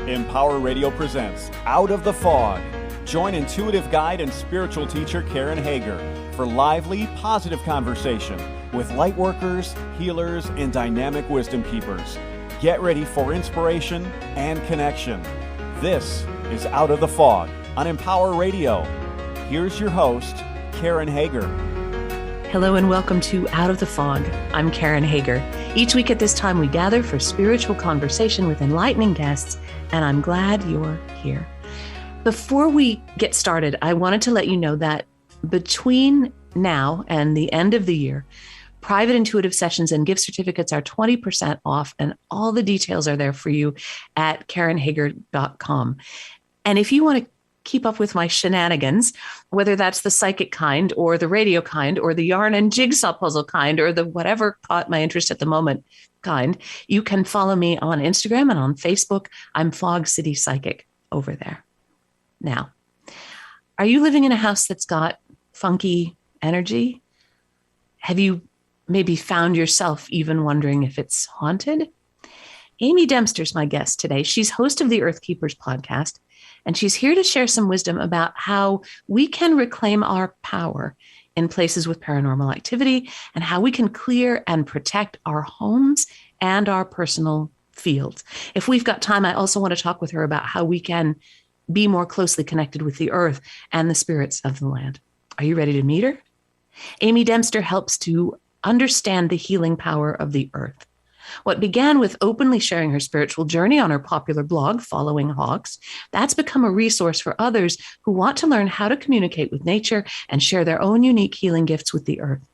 Empower Radio presents Out of the Fog. Join intuitive guide and spiritual teacher Karen Hager for lively, positive conversation with lightworkers, healers, and dynamic wisdom keepers. Get ready for inspiration and connection. This is Out of the Fog on Empower Radio. Here's your host, Karen Hager. Hello and welcome to Out of the Fog. I'm Karen Hager. Each week at this time, we gather for spiritual conversation with enlightening guests, and I'm glad you're here. Before we get started, I wanted to let you know that between now and the end of the year, private intuitive sessions and gift certificates are 20% off, and all the details are there for you at karenhager.com. And if you want to keep up with my shenanigans, whether that's the psychic kind or the radio kind or the yarn and jigsaw puzzle kind or the whatever caught my interest at the moment kind, you can follow me on Instagram and on Facebook. I'm Fog City Psychic over there. Now, are you living in a house that's got funky energy? Have you maybe found yourself even wondering if it's haunted? Amy Dempster's my guest today. She's host of the Earth Keepers podcast, and she's here to share some wisdom about how we can reclaim our power in places with paranormal activity and how we can clear and protect our homes and our personal fields. If we've got time, I also want to talk with her about how we can be more closely connected with the earth and the spirits of the land. Are you ready to meet her? Amy Dempster helps to understand the healing power of the earth. What began with openly sharing her spiritual journey on her popular blog, Following Hawks, that's become a resource for others who want to learn how to communicate with nature and share their own unique healing gifts with the earth.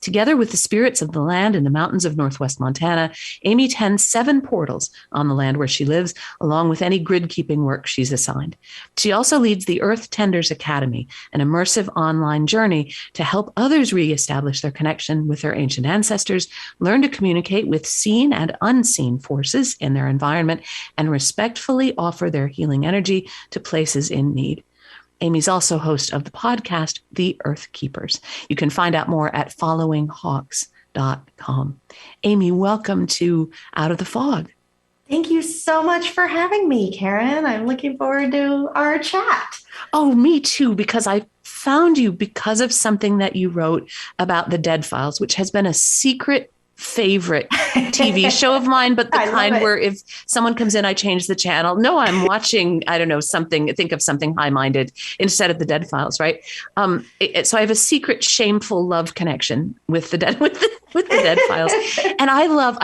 Together with the spirits of the land in the mountains of Northwest Montana, Amy tends 7 portals on the land where she lives, along with any grid-keeping work she's assigned. She also leads the Earth Tenders Academy, an immersive online journey to help others reestablish their connection with their ancient ancestors, learn to communicate with seen and unseen forces in their environment, and respectfully offer their healing energy to places in need. Amy's also host of the podcast, The Earth Keepers. You can find out more at followinghawks.com. Amy, welcome to Out of the Fog. Thank you so much for having me, Karen. I'm looking forward to our chat. Oh, me too, because I found you because of something that you wrote about the Dead Files, which has been a secret favorite TV show of mine, but the kind where if someone comes in, I change the channel. No, I'm watching, I don't know, think of something high-minded instead of the Dead Files, right? So I have a secret shameful love connection with the Dead Files. And I love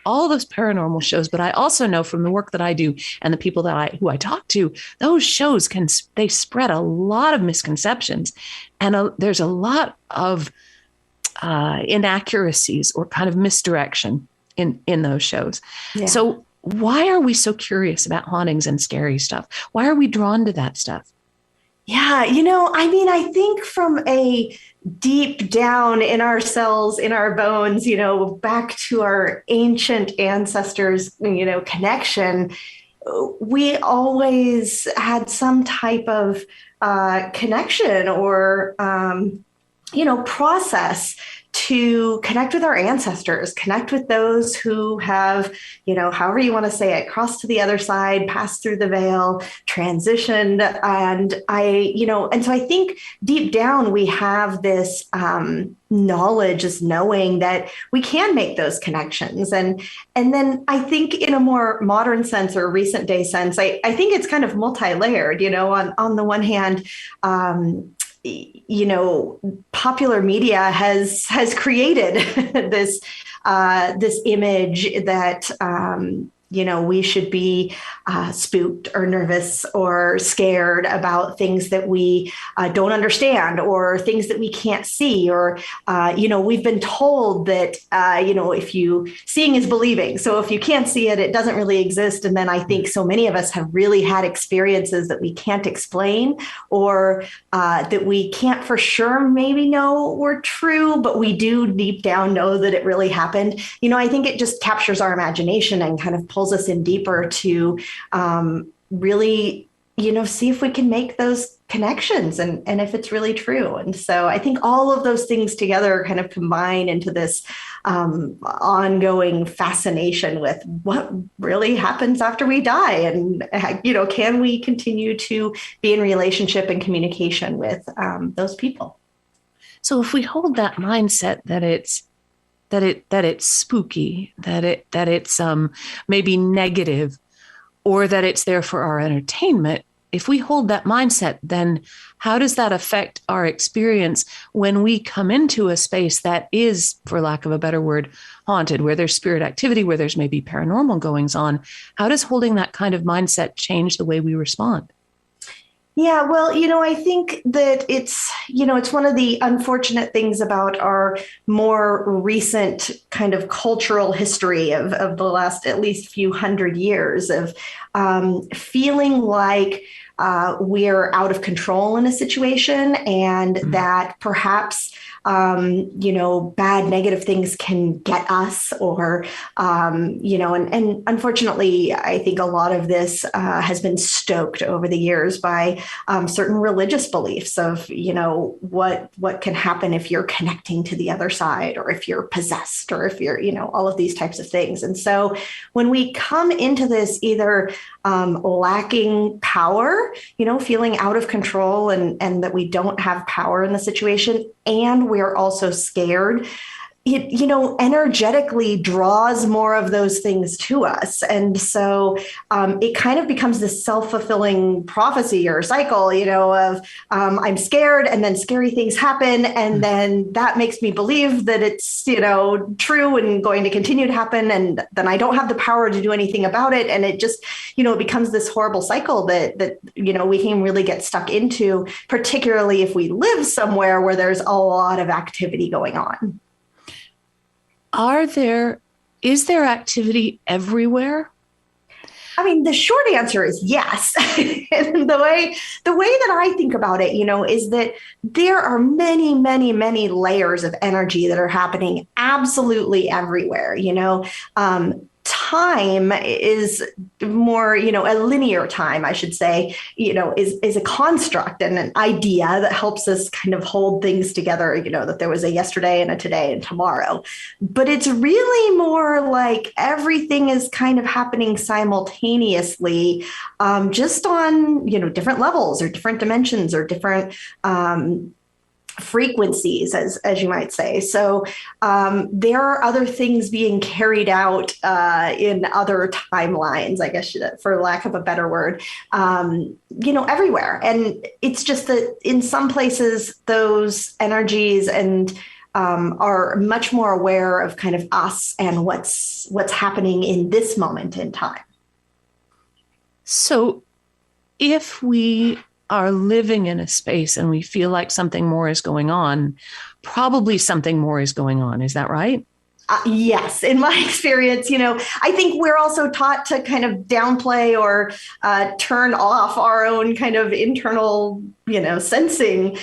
all those paranormal shows, but I also know from the work that I do and the people who I talk to, those shows they spread a lot of misconceptions. And there's a lot of inaccuracies or kind of misdirection in those shows. Yeah. So why are we so curious about hauntings and scary stuff? Why are we drawn to that stuff? Yeah, I think from a deep down in ourselves, in our bones, back to our ancient ancestors, connection, we always had some type of connection or process to connect with our ancestors, connect with those who have, however you want to say it, crossed to the other side, passed through the veil, transitioned. And so I think deep down we have this knowledge, this knowing that we can make those connections. And then I think in a more modern sense or recent day sense, I think it's kind of multi-layered, on the one hand, popular media has created this image that we should be spooked or nervous or scared about things that we don't understand or things that we can't see. Or, we've been told that, seeing is believing. So if you can't see it, it doesn't really exist. And then I think so many of us have really had experiences that we can't explain or that we can't for sure maybe know were true, but we do deep down know that it really happened. I think it just captures our imagination and kind of pulls us in deeper to really, see if we can make those connections and if it's really true. And so I think all of those things together kind of combine into this ongoing fascination with what really happens after we die. And, can we continue to be in relationship and communication with those people? So if we hold that mindset that it's spooky, that it's maybe negative, or that it's there for our entertainment, if we hold that mindset, then how does that affect our experience when we come into a space that is, for lack of a better word, haunted, where there's spirit activity, where there's maybe paranormal goings on? How does holding that kind of mindset change the way we respond? Yeah, well, I think that it's one of the unfortunate things about our more recent kind of cultural history of the last at least few hundred years of feeling like we're out of control in a situation, and that perhaps bad negative things can get us, or, and unfortunately, I think a lot of this has been stoked over the years by certain religious beliefs of, what can happen if you're connecting to the other side, or if you're possessed, or if you're, all of these types of things. And so when we come into this either lacking power, feeling out of control and that we don't have power in the situation, and we're also scared, it, energetically draws more of those things to us. And so it kind of becomes this self-fulfilling prophecy or cycle, of I'm scared, and then scary things happen. And then that makes me believe that it's, true and going to continue to happen. And then I don't have the power to do anything about it. And it just, it becomes this horrible cycle that we can really get stuck into, particularly if we live somewhere where there's a lot of activity going on. Is there activity everywhere? I mean, the short answer is yes. And the way that I think about it, is that there are many, many, many layers of energy that are happening absolutely everywhere. Time is more, a linear time, I should say, is a construct and an idea that helps us kind of hold things together, that there was a yesterday and a today and tomorrow. But it's really more like everything is kind of happening simultaneously, just on, different levels or different dimensions or different frequencies, as you might say. So there are other things being carried out in other timelines, I guess, for lack of a better word, everywhere. And it's just that in some places, those energies and are much more aware of kind of us and what's happening in this moment in time. So if we are living in a space and we feel like something more is going on, probably something more is going on. Is that right? Yes. In my experience, I think we're also taught to kind of downplay or turn off our own kind of internal, sensing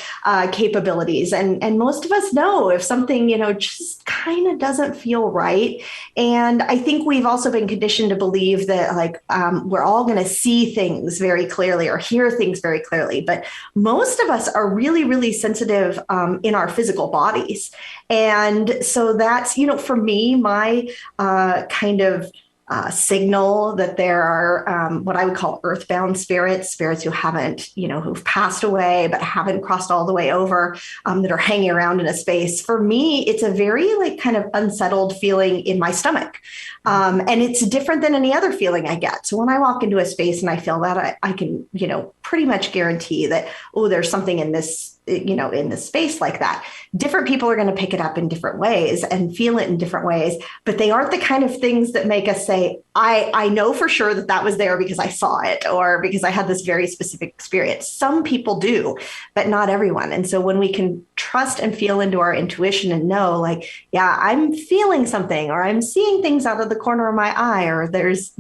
capabilities. And most of us know if something, just kind of doesn't feel right. And I think we've also been conditioned to believe that we're all going to see things very clearly or hear things very clearly. But most of us are really, really sensitive in our physical bodies. And so that's, for me, my kind of signal that there are what I would call earthbound spirits who haven't, who've passed away, but haven't crossed all the way over, that are hanging around in a space. For me, it's a very kind of unsettled feeling in my stomach. And it's different than any other feeling I get. So when I walk into a space and I feel that, I can, pretty much guarantee that, there's something in this, in this space like that. Different people are going to pick it up in different ways and feel it in different ways, but they aren't the kind of things that make us say, I know for sure that was there because I saw it or because I had this very specific experience. Some people do, but not everyone. And so when we can trust and feel into our intuition and know I'm feeling something, or I'm seeing things out of the corner of my eye, or there's,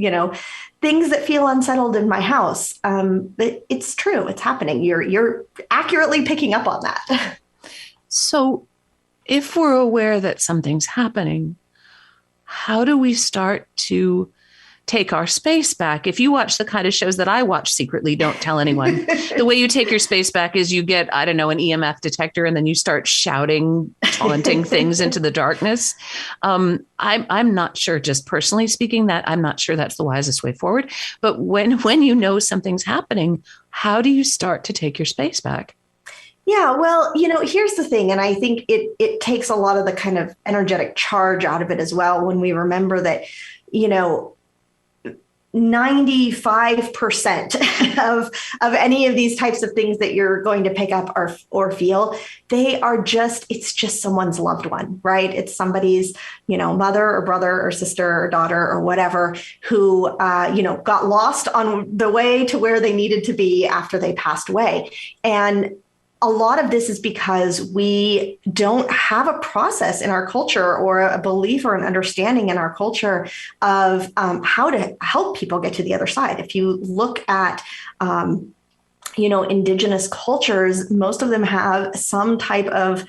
things that feel unsettled in my house. It's true. It's happening. You're accurately picking up on that. So if we're aware that something's happening, how do we start to take our space back. If you watch the kind of shows that I watch secretly, don't tell anyone. The way you take your space back is you get, I don't know, an EMF detector, and then you start shouting, taunting things into the darkness. I'm not sure, just personally speaking, that I'm not sure that's the wisest way forward. But when you know something's happening, how do you start to take your space back? Yeah, well, here's the thing, and I think it takes a lot of the kind of energetic charge out of it as well when we remember that, 95% of any of these types of things that you're going to pick up or feel, it's just someone's loved one, right? It's somebody's, mother or brother or sister or daughter or whatever who, got lost on the way to where they needed to be after they passed away. And a lot of this is because we don't have a process in our culture or a belief or an understanding in our culture of how to help people get to the other side. If you look at indigenous cultures, most of them have some type of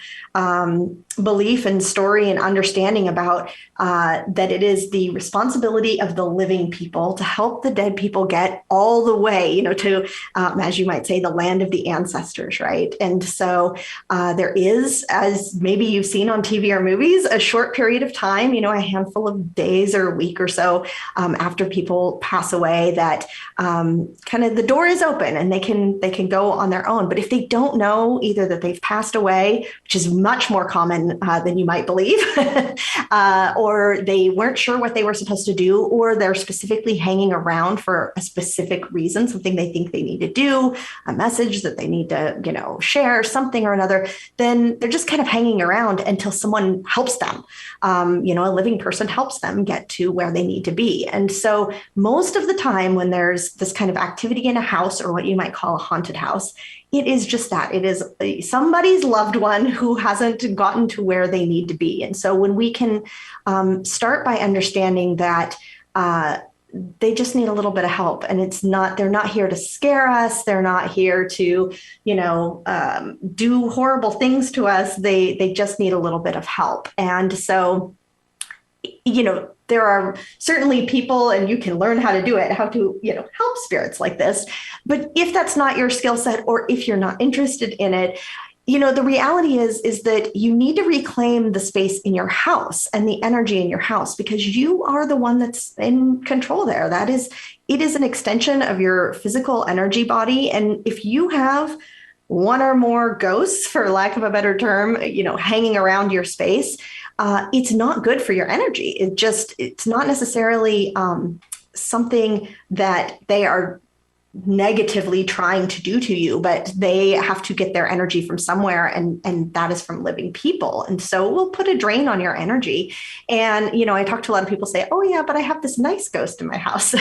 belief and story and understanding about that it is the responsibility of the living people to help the dead people get all the way, to, as you might say, the land of the ancestors, right? And so there is, as maybe you've seen on TV or movies, a short period of time, a handful of days or a week or so after people pass away, that kind of the door is open and they can go on their own. But if they don't know either that they've passed away, which is much more common than you might believe, or they weren't sure what they were supposed to do, or they're specifically hanging around for a specific reason, something they think they need to do, a message that they need to, share, something or another, then they're just kind of hanging around until someone helps them. A living person helps them get to where they need to be. And so most of the time when there's this kind of activity in a house, or what you might call a haunted house, it is just that. It is somebody's loved one who hasn't gotten to where they need to be. And so when we can start by understanding that they just need a little bit of help, and they're not here to scare us. They're not here to, do horrible things to us. They just need a little bit of help. And so, there are certainly people, and you can learn how to do it, how to, help spirits like this. But if that's not your skill set, or if you're not interested in it, the reality is that you need to reclaim the space in your house and the energy in your house, because you are the one that's in control there. It is an extension of your physical energy body. And if you have one or more ghosts, for lack of a better term, hanging around your space, it's not good for your energy. It's not necessarily something that they are negatively trying to do to you, but they have to get their energy from somewhere, and that is from living people. And so we'll put a drain on your energy. And, I talk to a lot of people say, oh yeah, but I have this nice ghost in my house.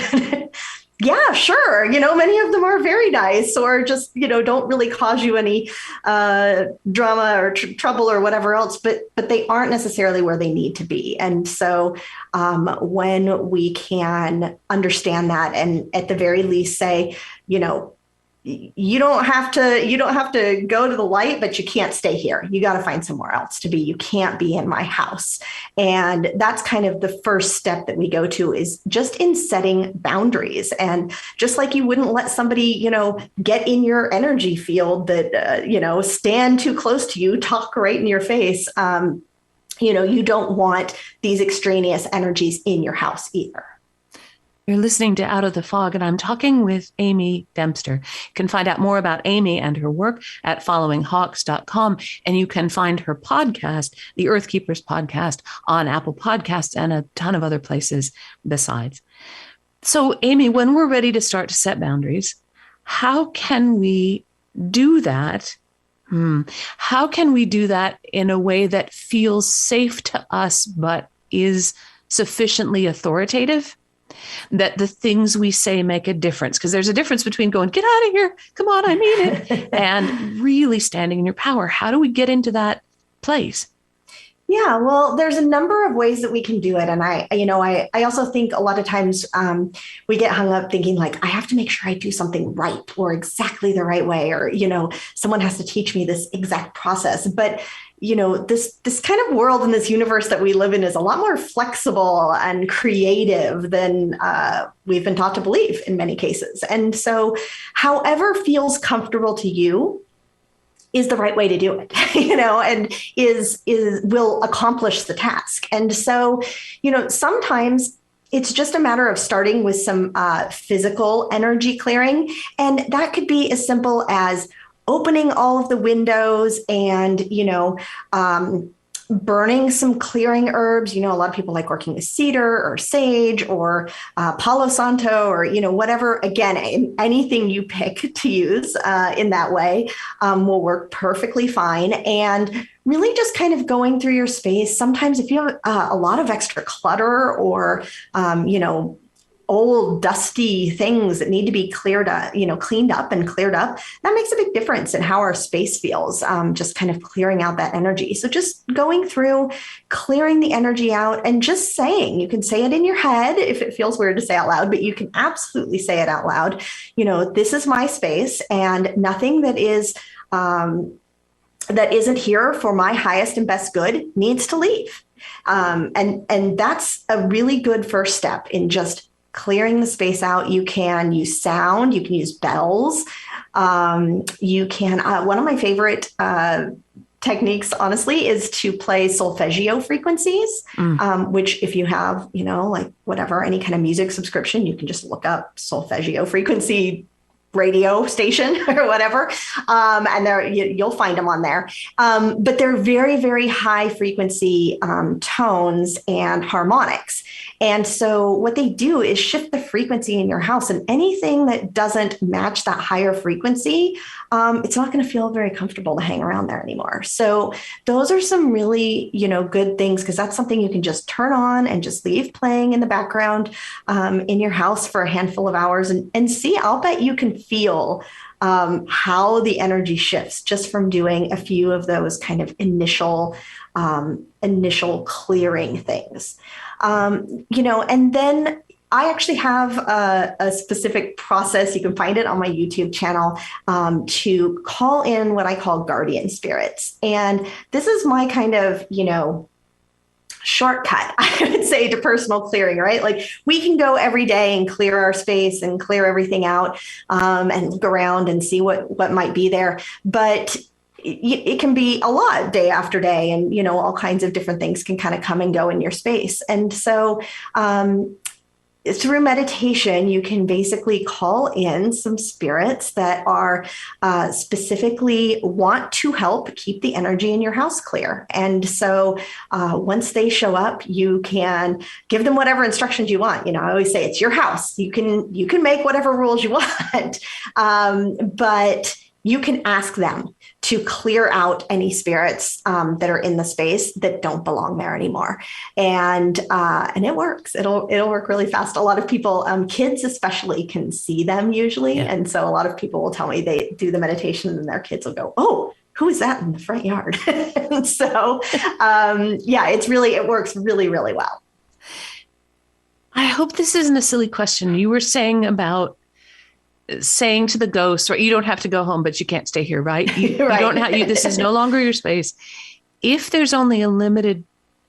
Yeah, sure. Many of them are very nice, or just, don't really cause you any drama or trouble or whatever else, but they aren't necessarily where they need to be. And so when we can understand that, and at the very least say, you don't have to go to the light, but you can't stay here. You got to find somewhere else to be. You can't be in my house. And that's kind of the first step that we go to, is just in setting boundaries. And just like you wouldn't let somebody, get in your energy field that, stand too close to you, talk right in your face. You don't want these extraneous energies in your house either. You're listening to Out of the Fog, and I'm talking with Amy Dempster. You can find out more about Amy and her work at followinghawks.com, and you can find her podcast, the Earth Keepers podcast, on Apple Podcasts and a ton of other places besides. So, Amy, when we're ready to start to set boundaries, how can we do that? How can we do that in a way that feels safe to us, but is sufficiently authoritative? That the things we say make a difference, because there's a difference between going, get out of here, come on, I mean it, and really standing in your power. How do we get into that place? Yeah, well, there's a number of ways that we can do it. And I also think a lot of times we get hung up thinking like, I have to make sure I do something right or exactly the right way, or, someone has to teach me this exact process. But, this kind of world and this universe that we live in is a lot more flexible and creative than we've been taught to believe in many cases. And so however feels comfortable to you is the right way to do it, and is will accomplish the task. And so, sometimes it's just a matter of starting with some physical energy clearing. And that could be as simple as opening all of the windows and, burning some clearing herbs. A lot of people like working with cedar or sage or Palo Santo or, whatever. Again, anything you pick to use in that way will work perfectly fine. And really just kind of going through your space. Sometimes if you have a lot of extra clutter or, old dusty things that need to be cleaned up and cleared up, that makes a big difference in how our space feels, just kind of clearing out that energy. So just going through, clearing the energy out and just saying, you can say it in your head if it feels weird to say out loud, but you can absolutely say it out loud. This is my space and nothing that isn't here for my highest and best good needs to leave. And that's a really good first step in just clearing the space out. You can use sound, you can use bells. You can, one of my favorite techniques, honestly, is to play solfeggio frequencies, which if you have, like whatever, any kind of music subscription, you can just look up solfeggio frequency radio station or whatever. And there you'll find them on there. But they're very, very high frequency tones and harmonics. And so what they do is shift the frequency in your house, and anything that doesn't match that higher frequency, it's not going to feel very comfortable to hang around there anymore. So those are some really, good things, because that's something you can just turn on and just leave playing in the background in your house for a handful of hours and see. I'll bet you can feel how the energy shifts just from doing a few of those kind of initial clearing things. And then I actually have a specific process. You can find it on my YouTube channel to call in what I call guardian spirits. And this is my kind of, shortcut, I would say, to personal clearing, right? Like we can go every day and clear our space and clear everything out and look around and see what might be there. But it can be a lot day after day, and, all kinds of different things can kind of come and go in your space. And so through meditation, you can basically call in some spirits that are specifically want to help keep the energy in your house clear. And so once they show up, you can give them whatever instructions you want. I always say it's your house. You can make whatever rules you want, but you can ask them to clear out any spirits that are in the space that don't belong there anymore. And it works. It'll work really fast. A lot of people, kids especially, can see them usually. Yeah. And so a lot of people will tell me they do the meditation and their kids will go, "Oh, who is that in the front yard?" And so, it works really, really well. I hope this isn't a silly question. You were saying about saying to the ghost, right, you don't have to go home, but you can't stay here, right? You right. don't have, this is no longer your space. If there's only a limited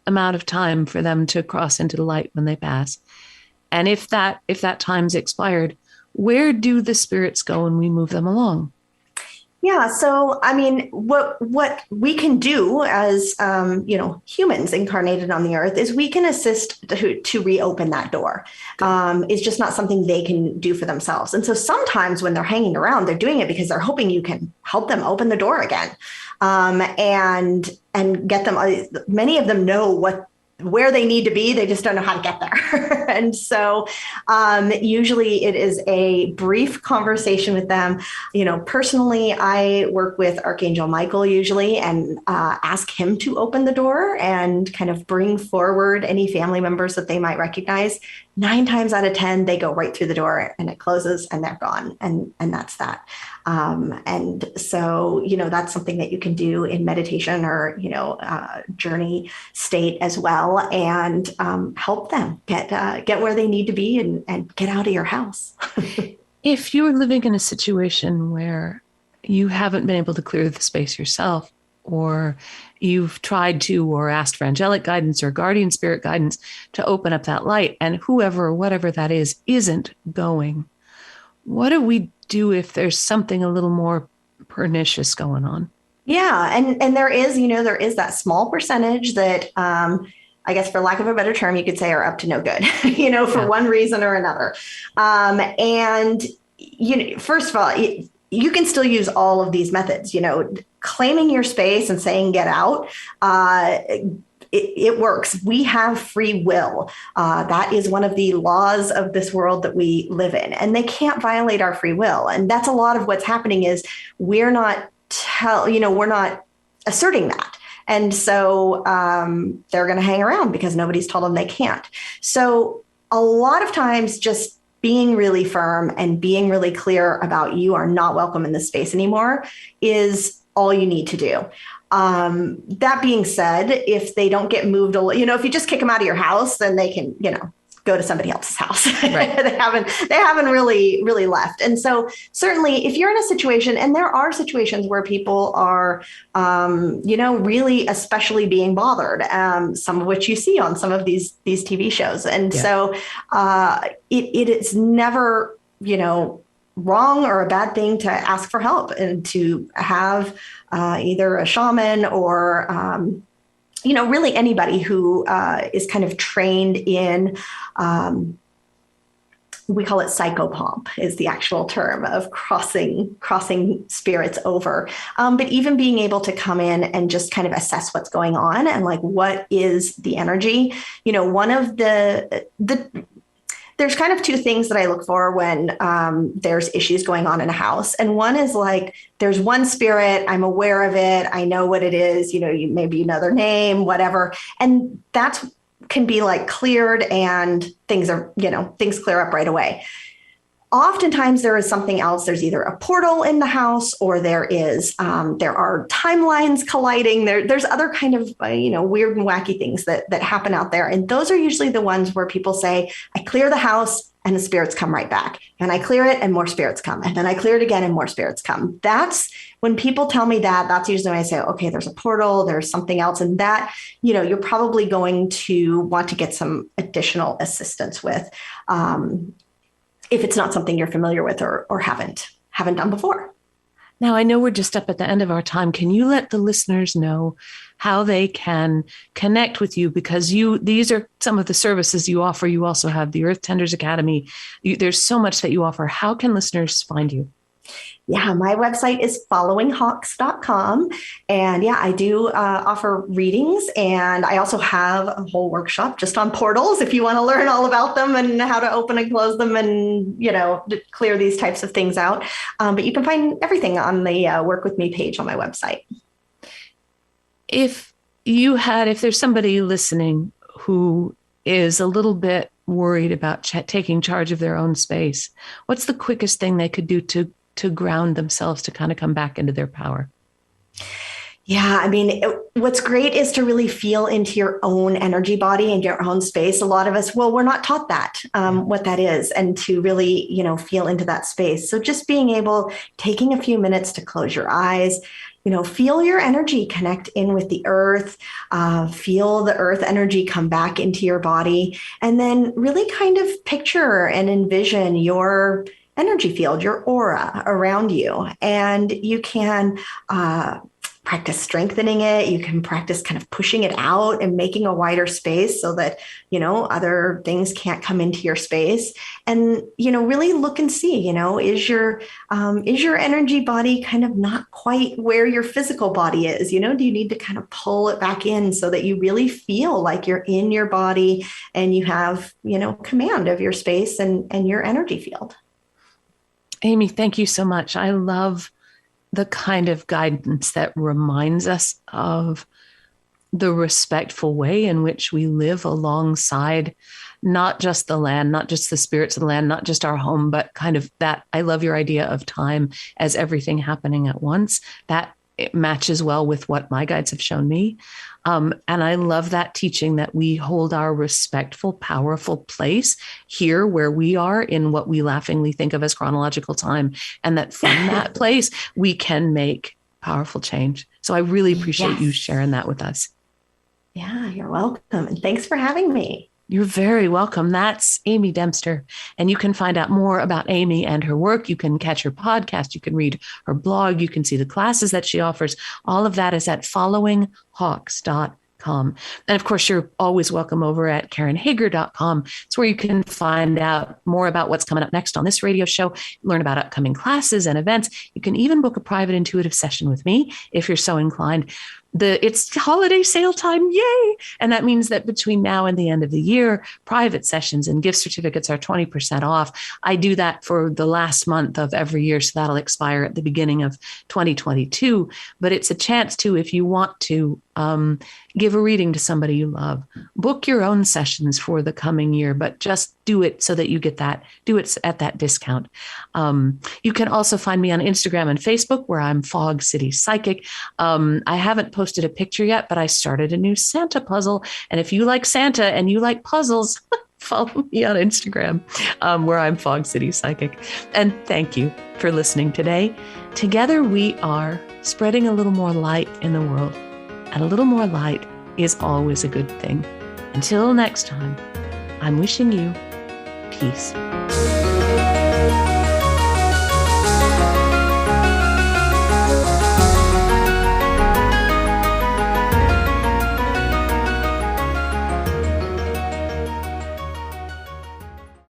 amount of time for them to cross into the light when they pass, and if that time's expired, where do the spirits go when we move them along? Yeah. So, I mean, what we can do as, humans incarnated on the earth is we can assist to reopen that door. It's just not something they can do for themselves. And so sometimes when they're hanging around, they're doing it because they're hoping you can help them open the door again, and get them. Many of them know where they need to be. They just don't know how to get there. And so usually it is a brief conversation with them. Personally, I work with Archangel Michael usually and ask him to open the door and kind of bring forward any family members that they might recognize. 9 times out of 10, they go right through the door and it closes and they're gone. And that's that. And so, that's something that you can do in meditation or, journey state as well, and help them get where they need to be and get out of your house. If you're living in a situation where you haven't been able to clear the space yourself, or you've tried to or asked for angelic guidance or guardian spirit guidance to open up that light, and whoever or whatever that is isn't going, what do we do if there's something a little more pernicious going on? Yeah. And there is that small percentage that, I guess for lack of a better term, you could say are up to no good, for one reason or another. And, first of all, you can still use all of these methods, claiming your space and saying, get out. It works. We have free will. That is one of the laws of this world that we live in, and they can't violate our free will. And that's a lot of what's happening is we're not asserting that. And so they're going to hang around because nobody's told them they can't. So a lot of times just being really firm and being really clear about you are not welcome in this space anymore is all you need to do. That being said, if they don't get moved, if you just kick them out of your house, then they can, go to somebody else's house. Right. they haven't really left. And so certainly if you're in a situation, and there are situations where people are, really especially being bothered, some of which you see on some of these TV shows. And so it is never, wrong or a bad thing to ask for help and to have either a shaman or, really anybody who is kind of trained in, we call it psychopomp is the actual term of crossing spirits over. But even being able to come in and just kind of assess what's going on and like, what is the energy? One of there's kind of two things that I look for when there's issues going on in a house. And one is like, there's one spirit, I'm aware of it, I know what it is, maybe you know their name, whatever. And that's can be like cleared and things clear up right away. Oftentimes there is something else. There's either a portal in the house, or there are timelines colliding. There's other kind of, weird and wacky things that happen out there. And those are usually the ones where people say, I clear the house and the spirits come right back. And I clear it and more spirits come. And then I clear it again and more spirits come. That's when people tell me that, that's usually when I say, okay, there's a portal, there's something else. And that, you're probably going to want to get some additional assistance with, if it's not something you're familiar with or haven't done before. Now, I know we're just up at the end of our time. Can you let the listeners know how they can connect with you? Because these are some of the services you offer. You also have the Earth Tenders Academy. There's so much that you offer. How can listeners find you? Yeah, my website is followinghawks.com. And I do offer readings. And I also have a whole workshop just on portals if you want to learn all about them and how to open and close them and, clear these types of things out. But you can find everything on the Work With Me page on my website. If there's somebody listening who is a little bit worried about taking charge of their own space, what's the quickest thing they could do to ground themselves, to kind of come back into their power? Yeah, what's great is to really feel into your own energy body and your own space. A lot of us, we're not taught that, what that is, and to really, feel into that space. So just taking a few minutes to close your eyes, feel your energy connect in with the earth, feel the earth energy come back into your body, and then really kind of picture and envision your energy field, your aura around you. And you can practice strengthening it. You can practice kind of pushing it out and making a wider space so that, other things can't come into your space. And, really look and see, is your energy body kind of not quite where your physical body is? Do you need to kind of pull it back in so that you really feel like you're in your body and you have, command of your space and your energy field? Amy, thank you so much. I love the kind of guidance that reminds us of the respectful way in which we live alongside not just the land, not just the spirits of the land, not just our home, but kind of that. I love your idea of time as everything happening at once. That it matches well with what my guides have shown me. And I love that teaching that we hold our respectful, powerful place here where we are in what we laughingly think of as chronological time. And that from that place, we can make powerful change. So I really appreciate you sharing that with us. Yeah, you're welcome. And thanks for having me. You're very welcome. That's Amy Dempster. And you can find out more about Amy and her work. You can catch her podcast. You can read her blog. You can see the classes that she offers. All of that is at followinghawks.com. And of course, you're always welcome over at KarenHager.com. It's where you can find out more about what's coming up next on this radio show, learn about upcoming classes and events. You can even book a private intuitive session with me if you're so inclined. It's holiday sale time. Yay. And that means that between now and the end of the year, private sessions and gift certificates are 20% off. I do that for the last month of every year. So that'll expire at the beginning of 2022. But it's a chance to, if you want to, give a reading to somebody you love, book your own sessions for the coming year, but just do it so that you get that, do it at that discount. You can also find me on Instagram and Facebook where I'm Fog City Psychic. I haven't posted a picture yet, but I started a new Santa puzzle. And if you like Santa and you like puzzles, follow me on Instagram where I'm Fog City Psychic. And thank you for listening today. Together we are spreading a little more light in the world. And a little more light is always a good thing. Until next time, I'm wishing you peace.